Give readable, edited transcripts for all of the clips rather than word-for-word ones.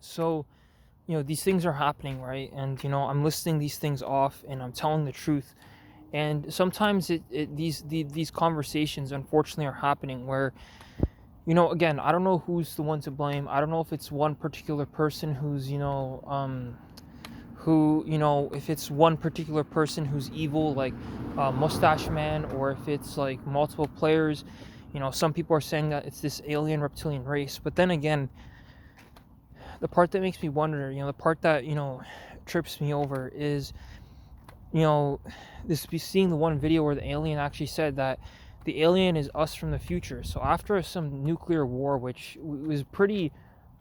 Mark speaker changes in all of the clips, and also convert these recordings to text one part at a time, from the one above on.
Speaker 1: So, these things are happening, right? And, I'm listing these things off and I'm telling the truth. And sometimes these conversations, unfortunately, are happening where, again, I don't know who's the one to blame. I don't know if it's one particular person who's, if it's one particular person who's evil, like Mustache Man, or if it's like multiple players. Some people are saying that it's this alien reptilian race. But then again, the part that makes me wonder, the part that, trips me over is, you know, seeing the one video where the alien actually said that the alien is us from the future. So after some nuclear war, which was pretty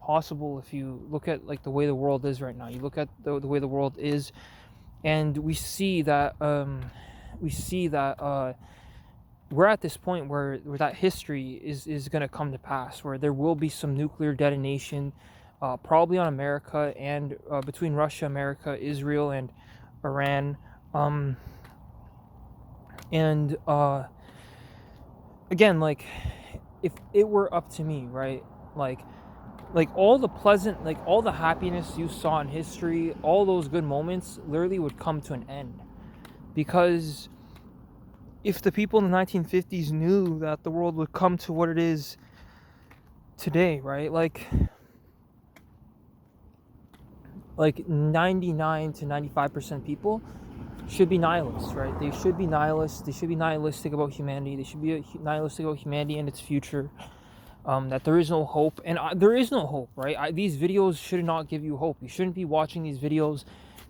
Speaker 1: possible if you look at like the way the world is right now, you look at the way the world is, and we see that we're at this point where that history is going to come to pass, where there will be some nuclear detonation, probably on America and between Russia, America, Israel, and Iran. Um, and Again, like, if it were up to me, right? Like, all the pleasant, like all the happiness you saw in history, all those good moments, literally would come to an end. Because if the people in the 1950s knew that the world would come to what it is today, right? Like 99 to 95% people should be nihilists, right? They should be nihilists. They should be nihilistic about humanity. They should be nihilistic about humanity and its future. That there is no hope, and there is no hope, right? These videos should not give you hope. You shouldn't be watching these videos.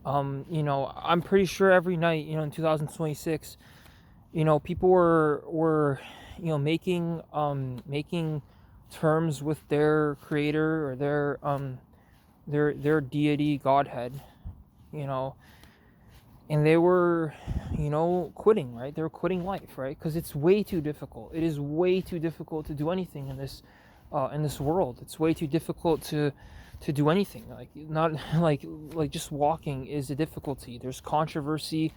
Speaker 1: I'm pretty sure every night, in 2026, people were making terms with their creator or their deity, Godhead, you know, and they were, quitting, right? They were quitting life, right? Because it's way too difficult. It is way too difficult to do anything in this world. It's way too difficult to do anything. Like, not like just walking is a difficulty. There's controversy.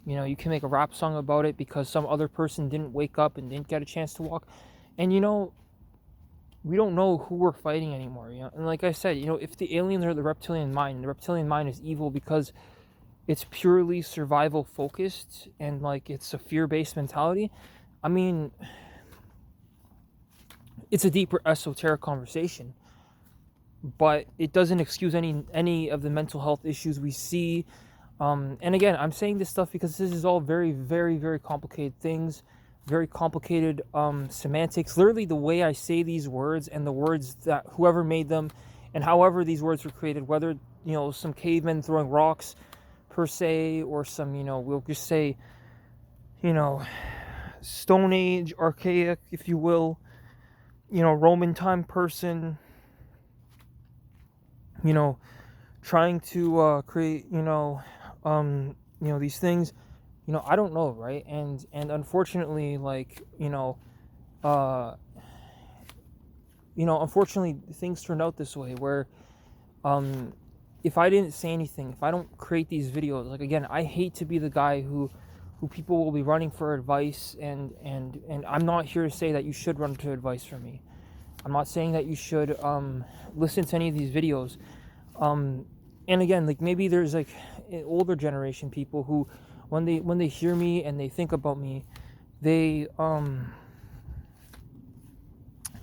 Speaker 1: You can make a rap song about it because some other person didn't wake up and didn't get a chance to walk. And we don't know who we're fighting anymore. And like I said, if the aliens are the reptilian mind, and the reptilian mind is evil because it's purely survival focused and like it's a fear-based mentality. I mean, it's a deeper esoteric conversation, but it doesn't excuse any of the mental health issues we see. And again, I'm saying this stuff because this is all very, very, very complicated things, very complicated semantics. Literally, the way I say these words and the words that whoever made them, and however these words were created, whether some cavemen throwing rocks per se, or some we'll just say you know Stone Age, archaic, if you will, Roman time person, you know trying to create these things. I don't know, right? And unfortunately, like, uh unfortunately, things turned out this way where, if I didn't say anything, if I don't create these videos, like, again, I hate to be the guy who people will be running for advice, and I'm not here to say that you should run to advice from me. I'm not saying that you should listen to any of these videos. And again, like, maybe there's like older generation people who, when they hear me and they think about me, they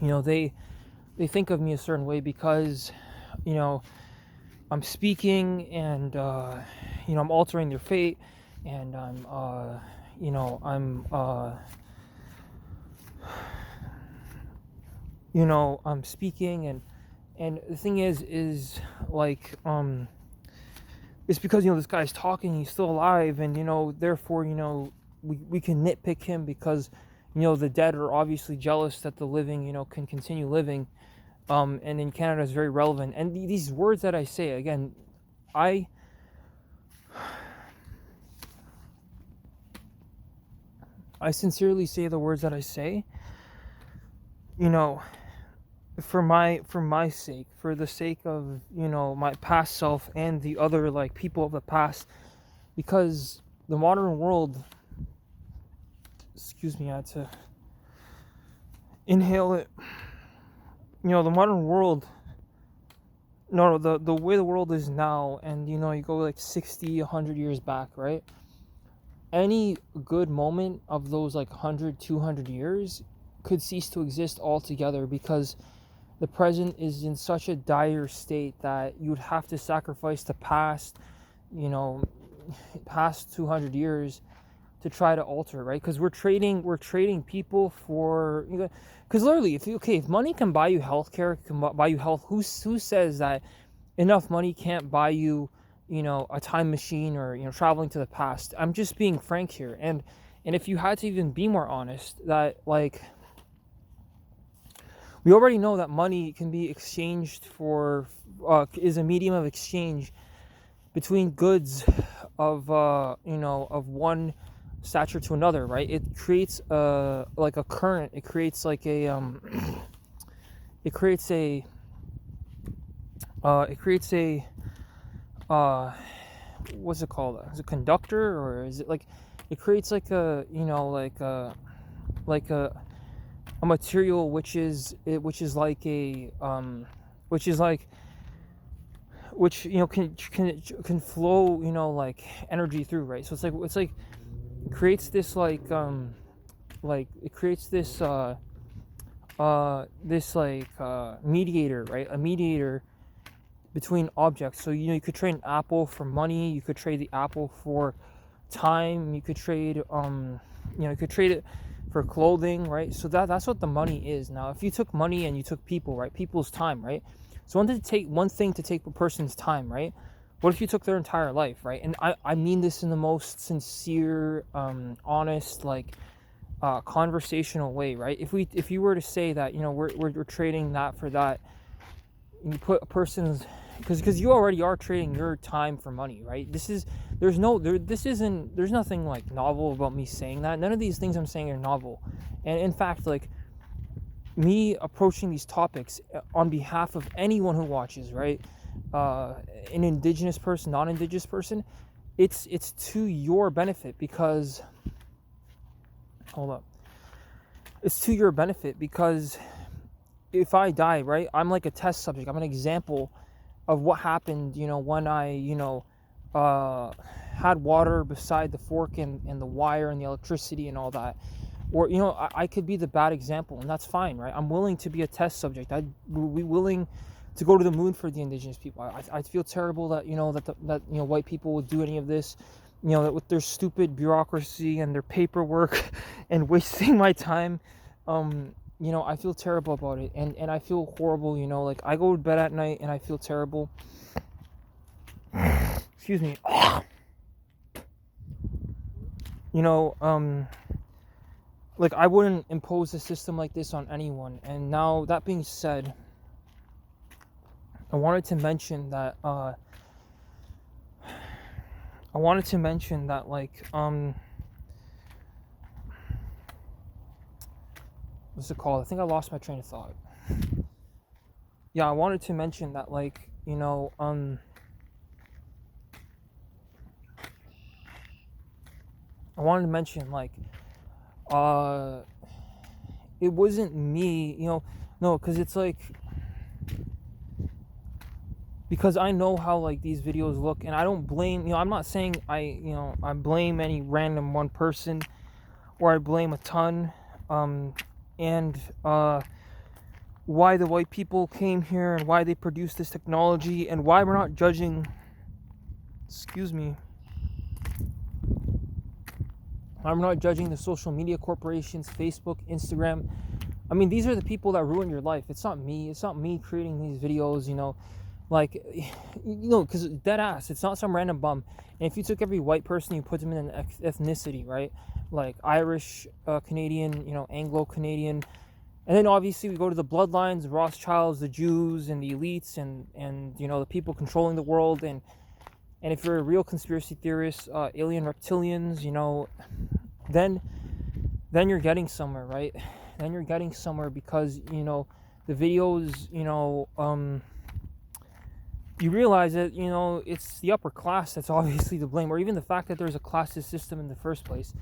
Speaker 1: they think of me a certain way because I'm speaking, and I'm altering their fate, and I'm speaking, and the thing is like, it's because this guy's talking, he's still alive, and therefore we can nitpick him because the dead are obviously jealous that the living can continue living. And in Canada is very relevant. And these words that I say, again, I sincerely say the words that I say, for my sake, for the sake of my past self and the other, like, people of the past, because the modern world, excuse me, I had to inhale it. The modern world no, the way the world is now, and you know, you go like 60, 100 years back, right? Any good moment of those like 100, 200 years could cease to exist altogether, because the present is in such a dire state that you would have to sacrifice the past, you know, past 200 years to try to alter, right? Because we're trading people for, you know, because literally, if money can buy you healthcare, can buy you health, who says that enough money can't buy you, you know, a time machine, or you know, traveling to the past? I'm just being frank here, and if you had to even be more honest, that like, we already know that money can be exchanged for, is a medium of exchange between goods of, you know, of one stature to another, right? It creates like a current. It creates like a it creates a what's it called? Is it conductor, or is it like, it creates like a, you know, like a material which is like a which, you know, can flow, you know, like energy through, right? So it's like creates this like it creates this mediator, right? A mediator between objects. So you know, you could trade an apple for money, you could trade the apple for time, you could trade you know, you could trade it for clothing, right? So that's what the money is. Now, if you took money and you took people, right? People's time, right? So one thing to take a person's time, right? What if you took their entire life, right? And I mean this in the most sincere, honest, like conversational way, right? If you were to say that, you know, we're trading that for that, and you put a person's, because you already are trading your time for money, right? There's nothing like novel about me saying that. None of these things I'm saying are novel, and in fact, like, me approaching these topics on behalf of anyone who watches, right? An indigenous person, non-indigenous person, it's to your benefit, because hold up, it's to your benefit, because if I die, right, I'm like a test subject. I'm an example of what happened, you know, when I, you know, had water beside the fork and the wire and the electricity and all that. Or, you know, I could be the bad example, and that's fine, right? I'm willing to be a test subject. I'd be willing to go to the moon for the indigenous people. I feel terrible that, you know, that you know, white people would do any of this, you know, that with their stupid bureaucracy and their paperwork and wasting my time. You know, I feel terrible about it, and I feel horrible, you know, like, I go to bed at night and I feel terrible. Excuse me. You know, like, I wouldn't impose a system like this on anyone. And now, that being said, I wanted to mention that like, what's it called? I think I lost my train of thought. Yeah, I wanted to mention that, like, you know, I wanted to mention, like, it wasn't me, you know, no, because it's like, because I know how, like, these videos look, and I don't blame, you know, I'm not saying I blame any random one person, or I blame a ton, and why the white people came here, and why they produced this technology, and why we're not judging, excuse me, I'm not judging the social media corporations, Facebook, Instagram. I mean, these are the people that ruin your life. It's not me. It's not me creating these videos, you know, like, you know, because dead ass, it's not some random bum. And if you took every white person, you put them in an ethnicity, right? Like Irish, Canadian, you know, Anglo-Canadian. And then obviously we go to the bloodlines, the Rothschilds, the Jews, and the elites, and you know, the people controlling the world. And if you're a real conspiracy theorist, alien reptilians, you know, then you're getting somewhere, right? Then you're getting somewhere, because, you know, the videos, you know, you realize that, you know, it's the upper class that's obviously to blame, or even the fact that there's a classist system in the first place.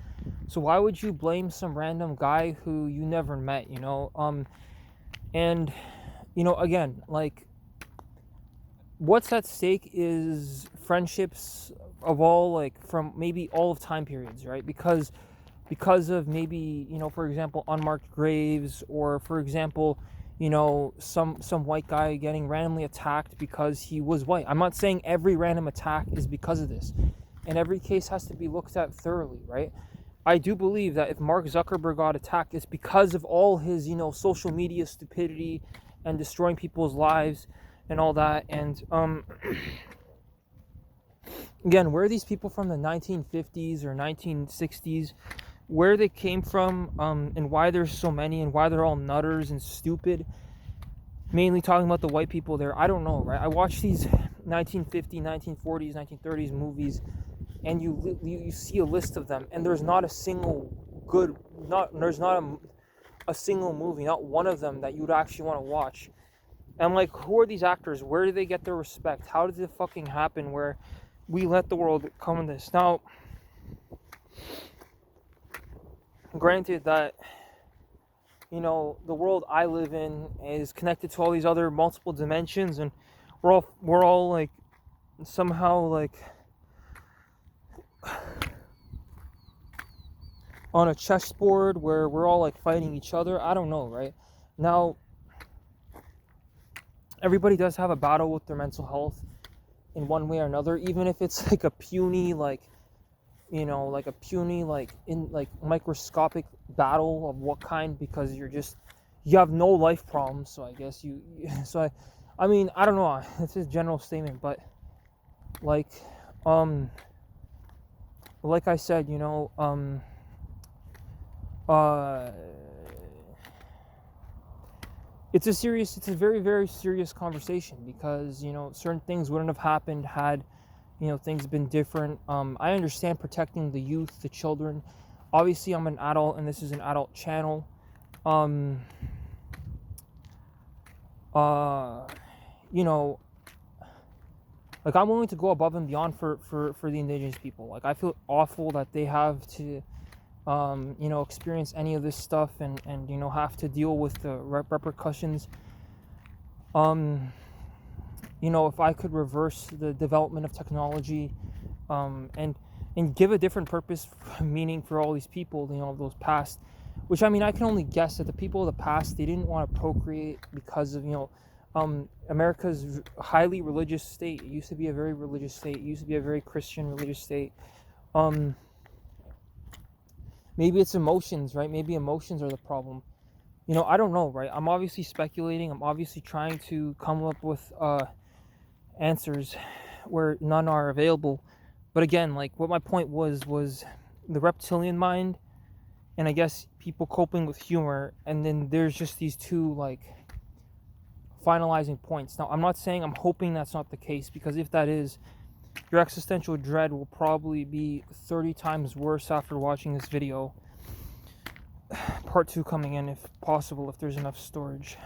Speaker 1: So why would you blame some random guy who you never met, you know? And, you know, again, like, what's at stake is friendships of all, like, from maybe all of time periods, right? Because of maybe, for example, unmarked graves, or for example, some white guy getting randomly attacked because he was white. I'm not saying every random attack is because of this, and every case has to be looked at thoroughly, right? I do believe that if Mark Zuckerberg got attacked, it's because of all his, social media stupidity and destroying people's lives and all that. And again, where are these people from the 1950s or 1960s? Where they came from, and why there's so many, and why they're all nutters and stupid. Mainly talking about the white people there. I don't know, right? I watch these 1950s, 1940s, 1930s movies, and you see a list of them, and there's not a single a single movie, not one of them that you would actually want to watch. And I'm like, who are these actors? Where do they get their respect? How did it fucking happen where we let the world come in this? Now, granted that, the world I live in is connected to all these other multiple dimensions, and we're all like somehow like on a chessboard where we're all like fighting each other. I don't know, right? Now, everybody does have a battle with their mental health in one way or another, even if it's like a puny, like microscopic battle of what kind, because you have no life problems. So I guess I mean, I don't know, it's a general statement, but like I said, it's a very, very serious conversation, because, certain things wouldn't have happened had, things been different. I understand protecting the youth, the children. Obviously, I'm an adult, and this is an adult channel. Like, I'm willing to go above and beyond for the indigenous people. Like, I feel awful that they have to, experience any of this stuff, and have to deal with the repercussions. If I could reverse the development of technology, and give a different purpose, meaning for all these people, those past, which, I mean, I can only guess that the people of the past, they didn't want to procreate because of, America's highly religious state. It used to be a very religious state. It used to be a very Christian religious state. Maybe it's emotions, right? Maybe emotions are the problem. I don't know, right? I'm obviously speculating. I'm obviously trying to come up with answers where none are available. But again, like, what my point was the reptilian mind, and I guess people coping with humor, and then there's just these two, like, finalizing points. Now, I'm not saying, I'm hoping that's not the case, because if that is, your existential dread will probably be 30 times worse after watching this video. Part 2 coming in, if possible, if there's enough storage.